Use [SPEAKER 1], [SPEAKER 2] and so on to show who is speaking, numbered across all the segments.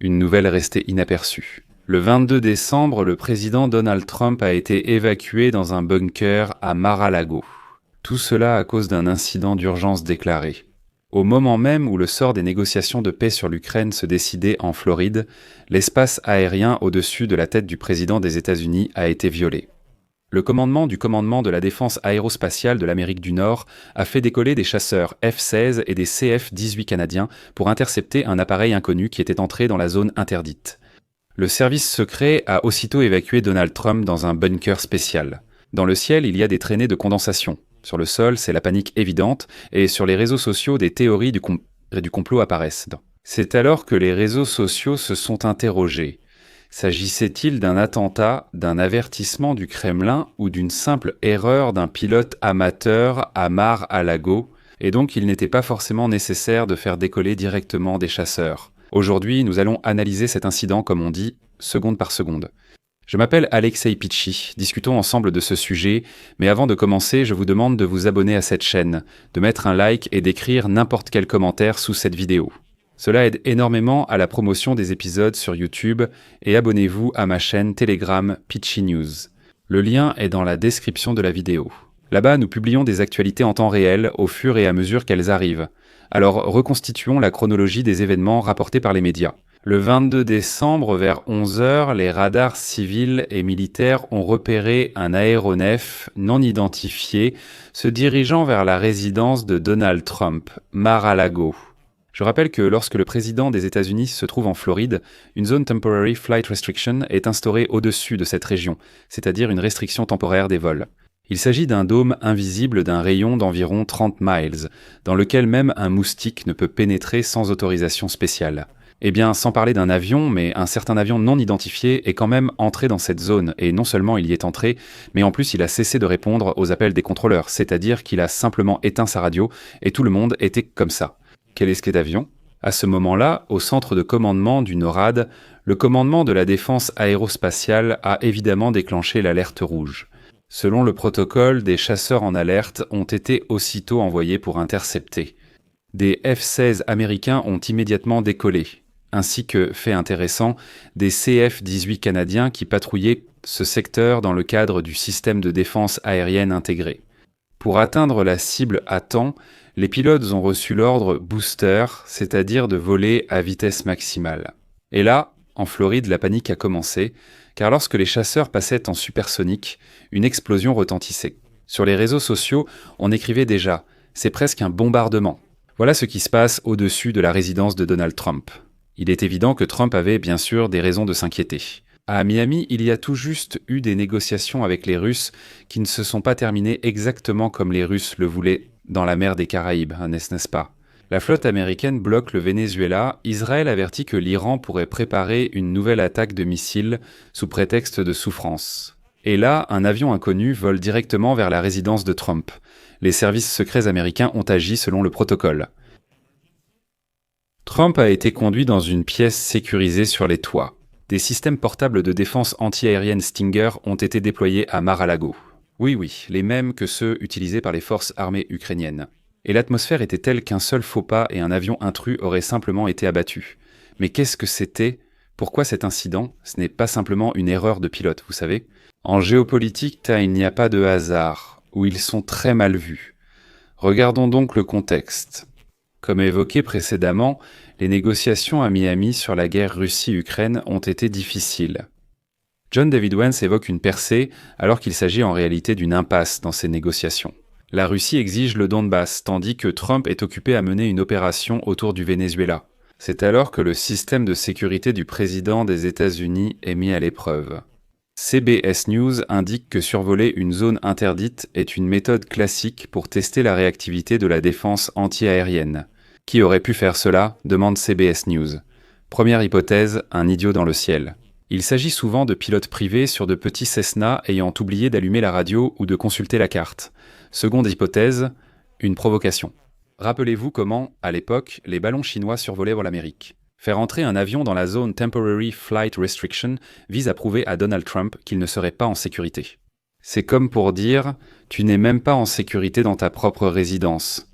[SPEAKER 1] Une nouvelle restée inaperçue. Le 22 décembre, le président Donald Trump a été évacué dans un bunker à Mar-a-Lago. Tout cela à cause d'un incident d'urgence déclaré. Au moment même où le sort des négociations de paix sur l'Ukraine se décidait en Floride, l'espace aérien au-dessus de la tête du président des États-Unis a été violé. Le commandement du commandement de la défense aérospatiale de l'Amérique du Nord a fait décoller des chasseurs F-16 et des CF-18 canadiens pour intercepter un appareil inconnu qui était entré dans la zone interdite. Le service secret a aussitôt évacué Donald Trump dans un bunker spécial. Dans le ciel, il y a des traînées de condensation. Sur le sol, c'est la panique évidente, et sur les réseaux sociaux, des théories du complot apparaissent. C'est alors que les réseaux sociaux se sont interrogés. S'agissait-il d'un attentat, d'un avertissement du Kremlin ou d'une simple erreur d'un pilote amateur à Mar-a-Lago, et donc il n'était pas forcément nécessaire de faire décoller directement des chasseurs. Aujourd'hui, nous allons analyser cet incident, comme on dit, seconde par seconde. Je m'appelle Alexei Pitchi, discutons ensemble de ce sujet, mais avant de commencer, je vous demande de vous abonner à cette chaîne, de mettre un like et d'écrire n'importe quel commentaire sous cette vidéo. Cela aide énormément à la promotion des épisodes sur YouTube et abonnez-vous à ma chaîne Telegram Pitchi News. Le lien est dans la description de la vidéo. Là-bas, nous publions des actualités en temps réel au fur et à mesure qu'elles arrivent. Alors reconstituons la chronologie des événements rapportés par les médias. Le 22 décembre, vers 11h, les radars civils et militaires ont repéré un aéronef non identifié se dirigeant vers la résidence de Donald Trump, Mar-a-Lago. Je rappelle que lorsque le président des États-Unis se trouve en Floride, une zone Temporary Flight Restriction est instaurée au-dessus de cette région, c'est-à-dire une restriction temporaire des vols. Il s'agit d'un dôme invisible d'un rayon d'environ 30 miles, dans lequel même un moustique ne peut pénétrer sans autorisation spéciale. Eh bien, sans parler d'un avion, mais un certain avion non identifié est quand même entré dans cette zone, et non seulement il y est entré, mais en plus il a cessé de répondre aux appels des contrôleurs, c'est-à-dire qu'il a simplement éteint sa radio, et tout le monde était comme ça. Quel est cet avion ? À ce moment-là, au centre de commandement du NORAD, le commandement de la défense aérospatiale a évidemment déclenché l'alerte rouge. Selon le protocole, des chasseurs en alerte ont été aussitôt envoyés pour intercepter. Des F-16 américains ont immédiatement décollé, ainsi que, fait intéressant, des CF-18 canadiens qui patrouillaient ce secteur dans le cadre du système de défense aérienne intégré. Pour atteindre la cible à temps, les pilotes ont reçu l'ordre booster, c'est-à-dire de voler à vitesse maximale. Et là, en Floride, la panique a commencé, car lorsque les chasseurs passaient en supersonique, une explosion retentissait. Sur les réseaux sociaux, on écrivait déjà « c'est presque un bombardement ». Voilà ce qui se passe au-dessus de la résidence de Donald Trump. Il est évident que Trump avait bien sûr des raisons de s'inquiéter. À Miami, il y a tout juste eu des négociations avec les Russes qui ne se sont pas terminées exactement comme les Russes le voulaient dans la mer des Caraïbes, n'est-ce pas ? La flotte américaine bloque le Venezuela, Israël avertit que l'Iran pourrait préparer une nouvelle attaque de missiles sous prétexte de souffrance. Et là, un avion inconnu vole directement vers la résidence de Trump. Les services secrets américains ont agi selon le protocole. Trump a été conduit dans une pièce sécurisée sur les toits. Des systèmes portables de défense antiaérienne Stinger ont été déployés à Mar-a-Lago. Oui, les mêmes que ceux utilisés par les forces armées ukrainiennes. Et l'atmosphère était telle qu'un seul faux pas et un avion intrus auraient simplement été abattus. Mais qu'est-ce que c'était ? Pourquoi cet incident ? Ce n'est pas simplement une erreur de pilote, vous savez. En géopolitique, il n'y a pas de hasard, ou ils sont très mal vus. Regardons donc le contexte. Comme évoqué précédemment, les négociations à Miami sur la guerre Russie-Ukraine ont été difficiles. John David Vance évoque une percée alors qu'il s'agit en réalité d'une impasse dans ces négociations. La Russie exige le Donbass, tandis que Trump est occupé à mener une opération autour du Venezuela. C'est alors que le système de sécurité du président des États-Unis est mis à l'épreuve. CBS News indique que survoler une zone interdite est une méthode classique pour tester la réactivité de la défense antiaérienne. Qui aurait pu faire cela ? Demande CBS News. Première hypothèse, un idiot dans le ciel. Il s'agit souvent de pilotes privés sur de petits Cessna ayant oublié d'allumer la radio ou de consulter la carte. Seconde hypothèse, une provocation. Rappelez-vous comment, à l'époque, les ballons chinois survolaient l'Amérique. Faire entrer un avion dans la zone Temporary Flight Restriction vise à prouver à Donald Trump qu'il ne serait pas en sécurité. C'est comme pour dire « tu n'es même pas en sécurité dans ta propre résidence ».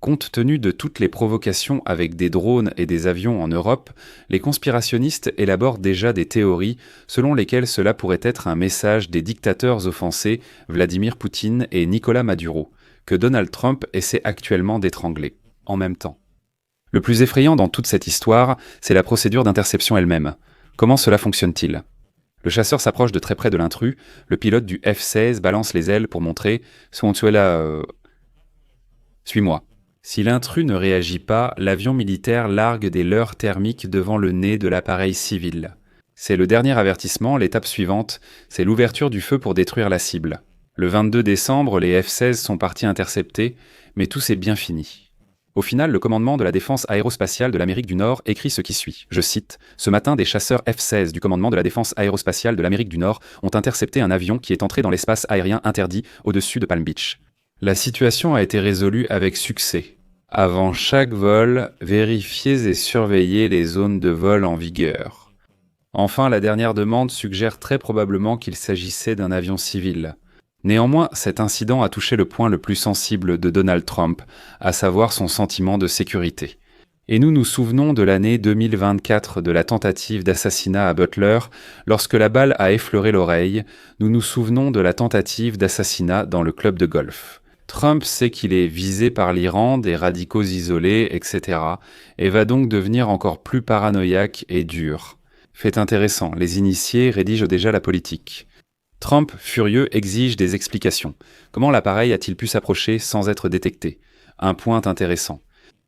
[SPEAKER 1] Compte tenu de toutes les provocations avec des drones et des avions en Europe, les conspirationnistes élaborent déjà des théories selon lesquelles cela pourrait être un message des dictateurs offensés Vladimir Poutine et Nicolas Maduro, que Donald Trump essaie actuellement d'étrangler, en même temps. Le plus effrayant dans toute cette histoire, c'est la procédure d'interception elle-même. Comment cela fonctionne-t-il ? Le chasseur s'approche de très près de l'intrus, le pilote du F-16 balance les ailes pour montrer « Suontuela, suis-moi ». Si l'intrus ne réagit pas, l'avion militaire largue des leurres thermiques devant le nez de l'appareil civil. C'est le dernier avertissement, l'étape suivante, c'est l'ouverture du feu pour détruire la cible. Le 22 décembre, les F-16 sont partis intercepter, mais tout s'est bien fini. Au final, le commandement de la défense aérospatiale de l'Amérique du Nord écrit ce qui suit. Je cite : « Ce matin, des chasseurs F-16 du commandement de la défense aérospatiale de l'Amérique du Nord ont intercepté un avion qui est entré dans l'espace aérien interdit au-dessus de Palm Beach. » La situation a été résolue avec succès. Avant chaque vol, vérifiez et surveillez les zones de vol en vigueur. Enfin, la dernière demande suggère très probablement qu'il s'agissait d'un avion civil. Néanmoins, cet incident a touché le point le plus sensible de Donald Trump, à savoir son sentiment de sécurité. Et nous nous souvenons de l'année 2024 de la tentative d'assassinat à Butler, lorsque la balle a effleuré l'oreille. Nous nous souvenons de la tentative d'assassinat dans le club de golf. Trump sait qu'il est visé par l'Iran, des radicaux isolés, etc., et va donc devenir encore plus paranoïaque et dur. Fait intéressant, les initiés rédigent déjà la politique. Trump, furieux, exige des explications. Comment l'appareil a-t-il pu s'approcher sans être détecté ? Un point intéressant.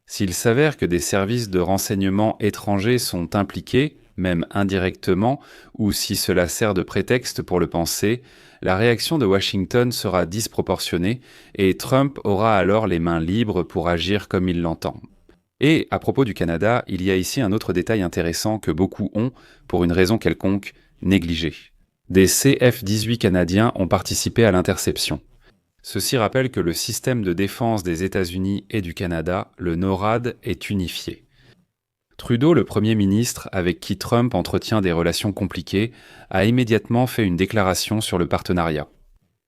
[SPEAKER 1] S'il s'avère que des services de renseignement étrangers sont impliqués, même indirectement, ou si cela sert de prétexte pour le penser, la réaction de Washington sera disproportionnée et Trump aura alors les mains libres pour agir comme il l'entend. Et, à propos du Canada, il y a ici un autre détail intéressant que beaucoup ont, pour une raison quelconque, négligé. Des CF-18 canadiens ont participé à l'interception. Ceci rappelle que le système de défense des États-Unis et du Canada, le NORAD, est unifié. Trudeau, le Premier ministre, avec qui Trump entretient des relations compliquées, a immédiatement fait une déclaration sur le partenariat.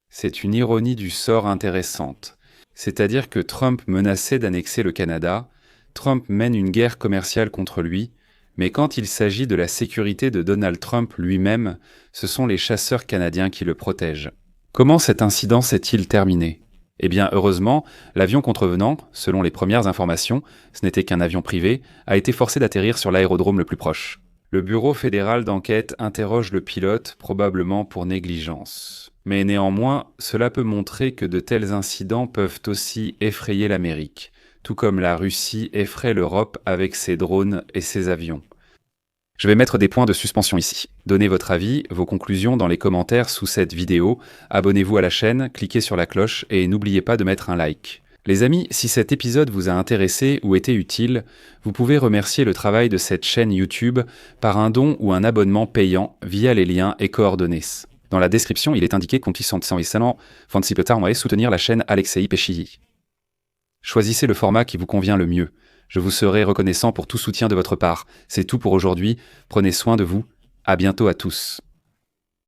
[SPEAKER 1] C'est une ironie du sort intéressante. C'est-à-dire que Trump menaçait d'annexer le Canada, Trump mène une guerre commerciale contre lui, mais quand il s'agit de la sécurité de Donald Trump lui-même, ce sont les chasseurs canadiens qui le protègent. Comment cet incident s'est-il terminé ? Eh bien, heureusement, l'avion contrevenant, selon les premières informations, ce n'était qu'un avion privé, a été forcé d'atterrir sur l'aérodrome le plus proche. Le Bureau fédéral d'enquête interroge le pilote, probablement pour négligence. Mais néanmoins, cela peut montrer que de tels incidents peuvent aussi effrayer l'Amérique, tout comme la Russie effraie l'Europe avec ses drones et ses avions. Je vais mettre des points de suspension ici. Donnez votre avis, vos conclusions dans les commentaires sous cette vidéo. Abonnez-vous à la chaîne, cliquez sur la cloche et n'oubliez pas de mettre un like. Les amis, si cet épisode vous a intéressé ou été utile, vous pouvez remercier le travail de cette chaîne YouTube par un don ou un abonnement payant via les liens et coordonnées. Dans la description, il est indiqué qu'on peut soutenir la chaîne Alexei Pesci. Choisissez le format qui vous convient le mieux. Je vous serai reconnaissant pour tout soutien de votre part. C'est tout pour aujourd'hui. Prenez soin de vous. À bientôt à tous.